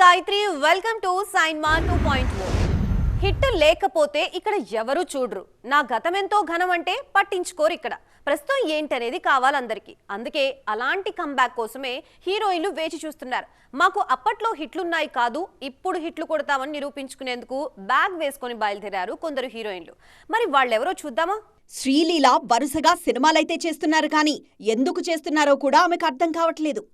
Gayatri. Welcome to Sainma 2.0. Hit లేకపోతే ఇక్కడ ఎవరు చూడరు. నా గతమెంతో ఘనం అంటే పట్టించుకోరు. ఇక్కడ ప్రస్తుతం ఏంటనేది కావాలందరికీ. అందుకే అలాంటి కంబ్యాక్ కోసమే హీరోయిన్లు వేచి చూస్తున్నారు. మాకు అప్పట్లో హిట్లున్నాయి కాదు, ఇప్పుడు హిట్లు కొడతామని నిరూపించుకునేందుకు బ్యాగ్ వేసుకొని బయలుదేరారు కొందరు హీరోయిన్లు. మరి వాళ్ళెవరో చూద్దామా? శ్రీలీల వరుసగా సినిమాలైతే చేస్తున్నారు కానీ ఎందుకు చేస్తున్నారో కూడా ఆమెకు అర్థం కావట్లేదు.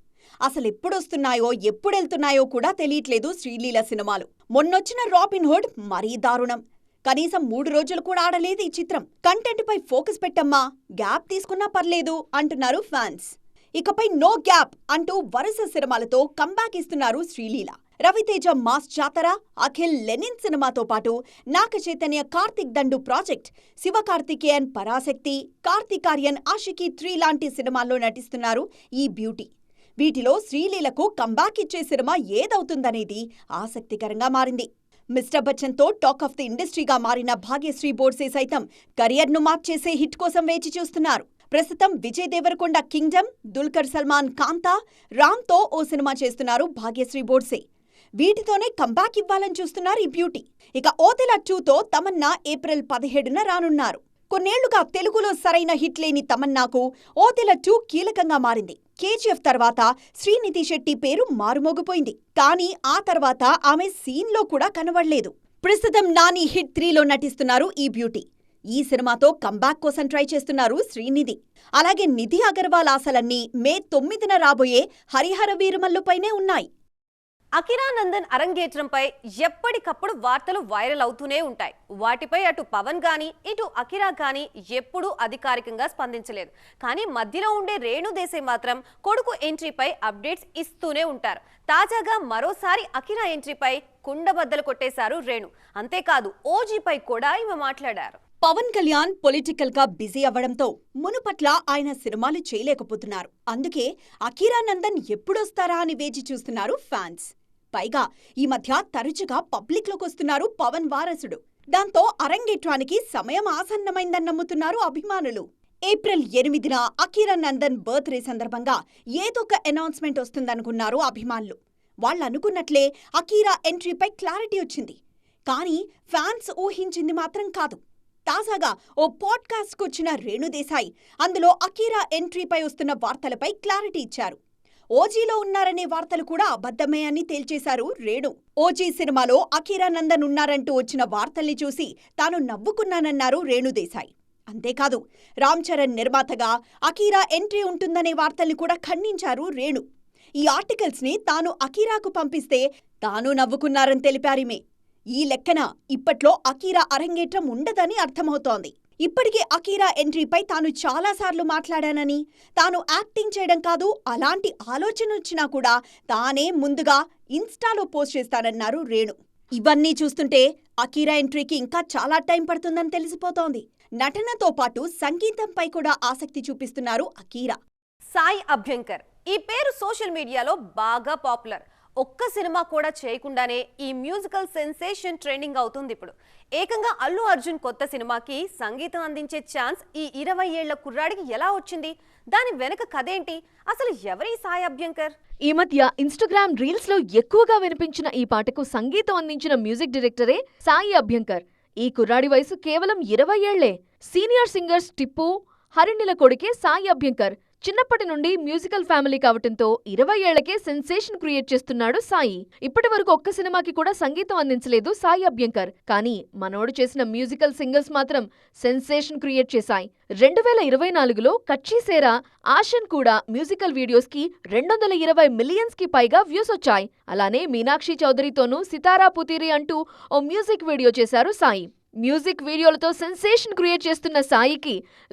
అసలెప్పుడొస్తున్నాయో ఎప్పుడెళ్తున్నాయో కూడా తెలియట్లేదు శ్రీలీల సినిమాలు. మొన్నొచ్చిన రాబిన్ హుడ్ మరీ దారుణం. కనీసం 3 రోజులు కూడా ఆడలేదు ఈ చిత్రం. కంటెంట్ పై ఫోకస్ పెట్టమ్మా, గ్యాప్ తీసుకున్నా పర్లేదు అంటున్నారు ఫ్యాన్స్. ఇకపై నో గ్యాప్ అంటూ వరుస సినిమాలతో కంబ్యాక్ ఇస్తున్నారు శ్రీలీల. రవితేజ మాస్ జాతర, అఖిల్ లెనిన్ సినిమాతో పాటు నాగ చైతన్య కార్తిక్ దండు ప్రాజెక్ట్, శివకార్తికేయన్ పరాశక్తి, కార్తికార్యన్ ఆషికీ 3 లాంటి సినిమాల్లో నటిస్తున్నారు ఈ బ్యూటీ. వీటిలో శ్రీలీలకు కంబ్యాక్ ఇచ్చే సినిమా ఏదవుతుందనేది ఆసక్తికరంగా మారింది. మిస్టర్ బచ్చన్తో టాక్ ఆఫ్ ది ఇండస్ట్రీగా మారిన భాగ్యశ్రీ బోర్సే సైతం కెరియర్ను మార్చేసే హిట్ కోసం వేచి చూస్తున్నారు. ప్రస్తుతం విజయ్ దేవరకొండ కింగ్డమ్, దుల్కర్ సల్మాన్ కాంతా, రామ్తో ఓ సినిమా చేస్తున్నారు భాగ్యశ్రీ బోర్సే. వీటితోనే కంబ్యాక్ ఇవ్వాలని చూస్తున్నారు ఈ బ్యూటీ. ఇక ఓతెల 2తో తమన్నా ఏప్రిల్ 17న రానున్నారు. కొన్నేళ్లుగా తెలుగులో సరైన హిట్ లేని తమన్నాకు ఓతెల 2 కీలకంగా మారింది. కేజీఎఫ్ తర్వాత శ్రీనిధి శెట్టి పేరు మారుమోగిపోయింది. కానీ ఆ తర్వాత ఆమె సీన్లో కూడా కనబడలేదు. ప్రస్తుతం నాని హిట్ 3లో నటిస్తున్నారు ఈ బ్యూటీ. ఈ సినిమాతో కంబ్యాక్ కోసం ట్రై చేస్తున్నారు శ్రీనిధి. అలాగే నిధి అగర్వాల్ ఆశలన్నీ మే 9న రాబోయే హరిహర వీరమల్లుపైనే ఉన్నాయి. అకిరా నందన్ అరంగేట్రంపై ఎప్పటికప్పుడు వార్తలు వైరల్ అవుతూనే ఉంటాయి. వాటిపై అటు పవన్ గాని ఇటు అకిరా గాని ఎప్పుడూ అధికారికంగా స్పందించలేదు. కానీ మధ్యలో ఉండే రేణు దేశాయ్ మాత్రం కొడుకు ఎంట్రీపై అప్డేట్స్ ఇస్తూనే ఉంటారు. తాజాగా మరోసారి అకిరా ఎంట్రీపై కుండబద్దలు కొట్టేశారు రేణు. అంతేకాదు ఓజీపై కూడా ఈమె మాట్లాడారు. పవన్ కళ్యాణ్ పొలిటికల్ గా బిజీ అవ్వడంతో మునుపట్ల ఆయన సినిమాలు చేయలేకపోతున్నారు. అందుకే అకిరా నందన్ ఎప్పుడొస్తారా అని వేచి చూస్తున్నారు ఫ్యాన్స్. పైగా ఈ మధ్య తరచుగా పబ్లిక్లోకొస్తున్నారు పవన్ వారసుడు. దాంతో అరంగేట్రానికి సమయం ఆసన్నమైందని నమ్ముతున్నారు అభిమానులు. ఏప్రిల్ 8న అకిరా నందన్ బర్త్డే సందర్భంగా ఏదొక అనౌన్స్మెంట్ వస్తుందనుకున్నారు అభిమానులు. వాళ్ళనుకున్నట్లే అకిరా ఎంట్రీపై క్లారిటీ వచ్చింది. కానీ ఫ్యాన్స్ ఊహించింది మాత్రం కాదు. తాజాగా ఓ పాడ్కాస్ట్కు వచ్చిన రేణు దేశాయ్ అందులో అకిరా ఎంట్రీపై వస్తున్న వార్తలపై క్లారిటీ ఇచ్చారు. ఓజీలో ఉన్నారనే వార్తలు కూడా అబద్ధమే అని తేల్చేశారు రేణు. ఓజీ సినిమాలో అకిరా నందన్ ఉన్నారంటూ వచ్చిన వార్తల్ని చూసి తాను నవ్వుకున్నానన్నారు రేణు దేశాయ్. అంతేకాదు రామ్ చరణ్ నిర్మాతగా అకిరా ఎంట్రీ ఉంటుందనే వార్తల్ని కూడా ఖండించారు రేణు. ఈ ఆర్టికల్స్ని తాను అకిరాకు పంపిస్తే తాను నవ్వుకున్నారని తెలిపారిమే. ఈ లెక్కన ఇప్పట్లో అకిరా అరంగేట్రం ఉండదని అర్థమవుతోంది. ఇప్పటికే అకిరా ఎంట్రీపై తాను చాలాసార్లు మాట్లాడానని, తాను యాక్టింగ్ చేయడం కాదు, అలాంటి ఆలోచన వచ్చినా కూడా తానే ముందుగా ఇన్స్టాలో పోస్ట్ చేస్తానన్నారు రేణు. ఇవన్నీ చూస్తుంటే అకిరా ఎంట్రీకి ఇంకా చాలా టైం పడుతుందని తెలిసిపోతోంది. నటనతో పాటు సంగీతంపై కూడా ఆసక్తి చూపిస్తున్నారు అకిరా. సాయి అభ్యంకర్ ఈ పేరు సోషల్ మీడియాలో బాగా పాపులర్. ఒక్క సినిమా కూడా చేయకుండానే ఈ మ్యూజికల్ సెన్సేషన్ ట్రెండింగ్ అవుతుంది ఇప్పుడు. ఏకంగా అల్లు అర్జున్ కొత్త సినిమాకి సంగీతం అందించే ఛాన్స్ ఈ 20 ఏళ్ల కుర్రాడికి ఎలా వచ్చింది? దాని వెనక కథేంటి? అసలు ఎవరి సాయి అభ్యంకర్? ఈ మధ్య ఇన్స్టాగ్రామ్ రీల్స్ లో ఎక్కువగా వినిపించిన ఈ పాటకు సంగీతం అందించిన మ్యూజిక్ డైరెక్టరే సాయి అభ్యంకర్. ఈ కుర్రాడి వయసు కేవలం 20 ఏళ్లే. సీనియర్ సింగర్స్ టిప్పు, హరిణిల కొడుకే సాయి అభ్యంకర్. చిన్నప్పటి నుండి మ్యూజికల్ ఫ్యామిలీ కావటంతో 20 ఏళ్లకే సెన్సేషన్ క్రియేట్ చేస్తున్నాడు సాయి. ఇప్పటి వరకు ఒక్క సినిమాకి కూడా సంగీతం అందించలేదు సాయి అభ్యంకర్. కానీ మనోడు చేసిన మ్యూజికల్ సింగిల్స్ మాత్రం సెన్సేషన్ క్రియేట్ చేశాయి. 2024లో కచ్చీసేరా, ఆషన్ కూడా మ్యూజికల్ వీడియోస్ కి 220 మిలియన్స్ కి పైగా వ్యూస్ వచ్చాయి. అలానే మీనాక్షి చౌదరితోనూ సితారా పుతీరి అంటూ ఓ మ్యూజిక్ వీడియో చేశారు సాయి. మ్యూజిక్ వీడియోలతో సెన్సేషన్ క్రియేట్ చేస్తున్న సాయికి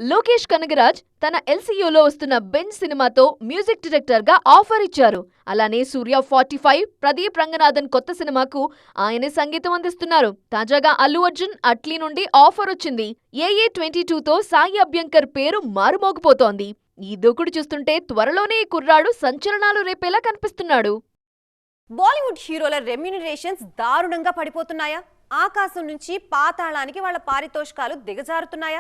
లోకేష్ కనగరాజ్ తన ఎల్సీయూలో వస్తున్న బెంజ్ సినిమాతో మ్యూజిక్ డైరెక్టర్ గా ఆఫర్ ఇచ్చారు. అలానే సూర్య 45, ప్రదీప్ రంగనాథన్ కొత్త సినిమాకు ఆయనే సంగీతం అందిస్తున్నారు. తాజాగా అల్లు అర్జున్ అట్లీ నుండి ఆఫర్ వచ్చింది. AA 22తో సాయి అభ్యంకర్ పేరు మారుమోగిపోతోంది. ఈ దూకుడు చూస్తుంటే త్వరలోనే ఈ కుర్రాడు సంచలనాలు రేపేలా కనిపిస్తున్నాడు. బాలీవుడ్ హీరోల రెమ్యూనరేషన్స్ దారుణంగా పడిపోతున్నాయా? ఆకాశం నుంచి పాతాళానికి వాళ్ళ పారితోషికాలు దిగజారుతున్నాయా?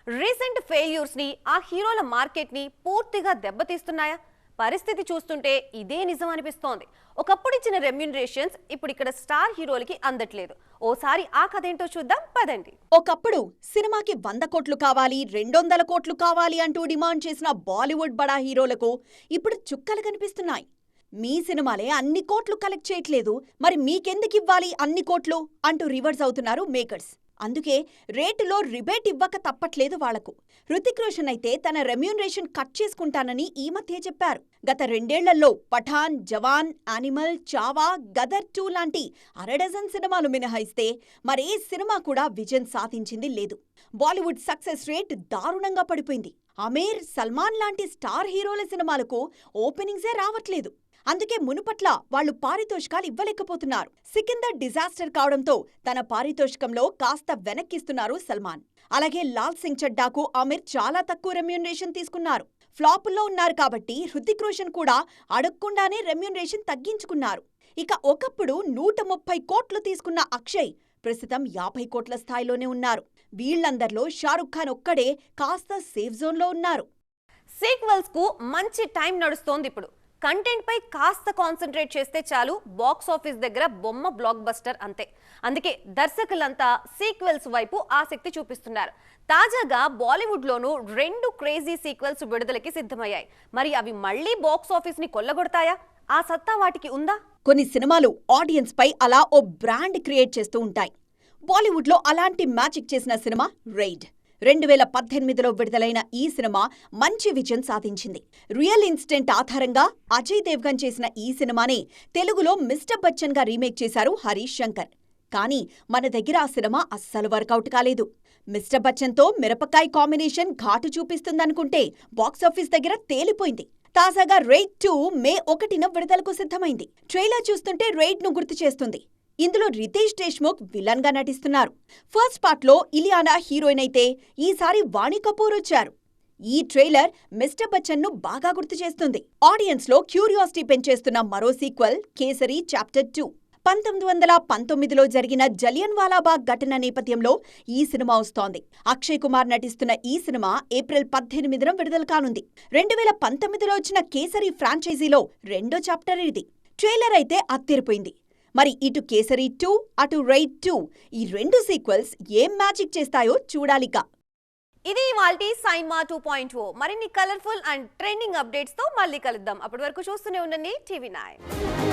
రీసెంట్ ఫెయిల్యూర్స్ ని ఆ హీరోల మార్కెట్ ని పూర్తిగా దెబ్బతీస్తున్నాయా? పరిస్థితి చూస్తుంటే ఇదే నిజం అనిపిస్తోంది. ఒకప్పుడు ఇచ్చిన రెమ్యూనరేషన్స్ ఇప్పుడు ఇక్కడ స్టార్ హీరోలకి అందట్లేదు. ఓసారి ఆ కథ ఏంటో చూద్దాం పదండి. ఒకప్పుడు సినిమాకి 100 కోట్లు కావాలి, 200 కోట్లు కావాలి అంటూ డిమాండ్ చేసిన బాలీవుడ్ బడా హీరోలకు ఇప్పుడు చుక్కలు కనిపిస్తున్నాయి. మీ సినిమాలే అన్ని కోట్లు కలెక్ట్ చేయట్లేదు, మరి మీకెందుకివ్వాలి అన్ని కోట్లు అంటూ రివర్స్ అవుతున్నారు మేకర్స్. అందుకే రేటులో రిబేట్ ఇవ్వక తప్పట్లేదు వాళ్లకు. హృతిక్ రోషన్ అయితే తన రెమ్యూనరేషన్ కట్ చేసుకుంటానని ఈ మధ్య చెప్పారు. గత 2 ఏళ్లలో పఠాన్, జవాన్, యానిమల్, చావా, గదర్ 2 లాంటి 6 సినిమాలు మినహాయిస్తే మరే సినిమా కూడా విజయం సాధించింది లేదు. బాలీవుడ్ సక్సెస్ రేట్ దారుణంగా పడిపోయింది. అమీర్, సల్మాన్ లాంటి స్టార్ హీరోల సినిమాలకు ఓపెనింగ్సే రావట్లేదు. అందుకే మునుపట్ల వాళ్లు పారితోషికాలు ఇవ్వలేకపోతున్నారు. సికిందర్ డిజాస్టర్ కావడంతో తన పారితోషికంలో కాస్త వెనక్కిస్తున్నారు సల్మాన్. అలాగే లాల్ సింగ్ చడ్డాకు అమీర్ చాలా తక్కువ రెమ్యూనరేషన్ తీసుకున్నారు. ఫ్లాపుల్లో ఉన్నారు కాబట్టి హృతిక్ రోషన్ కూడా అడగకుండానే రెమ్యూనరేషన్ తగ్గించుకున్నారు. ఇక ఒకప్పుడు 130 కోట్లు తీసుకున్న అక్షయ్ ప్రస్తుతం 50 కోట్ల స్థాయిలోనే ఉన్నారు. వీళ్లందరిలో షారుఖ్ ఖాన్ ఒక్కడే కాస్త సేఫ్ జోన్లో ఉన్నారు. సీక్వెల్స్ కు మంచి టైం నడుస్తోంది. ఇప్పుడు కంటెంట్ పై కాస్త కాన్సన్ట్రేట్ చేస్తే చాలు, బాక్స్ ఆఫీస్ దగ్గర బొమ్మ బ్లాక్ బస్టర్ అంతే. అందుకే దర్శకులంతా సీక్వెల్స్ వైపు ఆసక్తి చూపిస్తున్నారు. తాజాగా బాలీవుడ్ లోనూ 2 క్రేజీ సీక్వెల్స్ విడుదలకి సిద్ధమయ్యాయి. మరి అవి మళ్లీ బాక్స్ ఆఫీస్ ని కొల్లగొడతాయా? ఆ సత్తా వాటికి ఉందా? కొన్ని సినిమాలు ఆడియన్స్ పై అలా ఓ బ్రాండ్ క్రియేట్ చేస్తూ ఉంటాయి. బాలీవుడ్ లో అలాంటి మ్యాజిక్ చేసిన సినిమా రైడ్. 2018లో విడుదలైన ఈ సినిమా మంచి విజయం సాధించింది. రియల్ ఇన్సిడెంట్ ఆధారంగా అజయ్ దేవ్గన్ చేసిన ఈ సినిమానే తెలుగులో మిస్టర్ బచ్చన్ గా రీమేక్ చేశారు హరీష్ శంకర్. కానీ మన దగ్గర ఆ సినిమా అస్సలు వర్కౌట్ కాలేదు. మిస్టర్ బచ్చన్తో మిరపకాయ్ కాంబినేషన్ ఘాటు చూపిస్తుందనుకుంటే బాక్సాఫీస్ దగ్గర తేలిపోయింది. తాజాగా రైడ్ 2 మే 1న విడుదలకు సిద్ధమైంది. ట్రైలర్ చూస్తుంటే రైడ్ ను గుర్తు చేస్తుంది. ఇందులో రితేష్ దేశ్ముఖ్ విలన్ గా నటిస్తున్నారు. ఫస్ట్ పార్ట్ లో ఇలియానా హీరోయిన్ అయితే ఈసారి వాణి కపూర్ వచ్చారు. ఈ ట్రైలర్ మిస్టర్ బచ్చన్ ను బాగా గుర్తు చేస్తుంది. ఆడియన్స్ లో క్యూరియాసిటీ పెంచేస్తున్న మరో సీక్వెల్ కేసరి చాప్టర్ 2. 1919లో జరిగిన జలియన్ వాలాబాగ్ ఘటన నేపథ్యంలో ఈ సినిమా వస్తోంది. అక్షయ్ కుమార్ నటిస్తున్న ఈ సినిమా ఏప్రిల్ 18న విడుదల కానుంది. 2019లో వచ్చిన కేసరి ఫ్రాంచైజీలో 2వ చాప్టర్ ఇది. ట్రైలర్ అయితే అత్తిరిపోయింది. మరి ఇటు కేసరి 2, అటు రైడ్ 2 ఈ 2 సీక్వెల్స్ ఏం మ్యాజిక్ చేస్తాయో చూడాలిక. ఇది ఇవాల్టి సైన్మా 2.0. మరిన్ని కలర్ఫుల్ అండ్ ట్రెండింగ్ అప్డేట్స్ తో మళ్ళీ కలుద్దాం. అప్పటి వరకు చూస్తూనే ఉండండి TV9.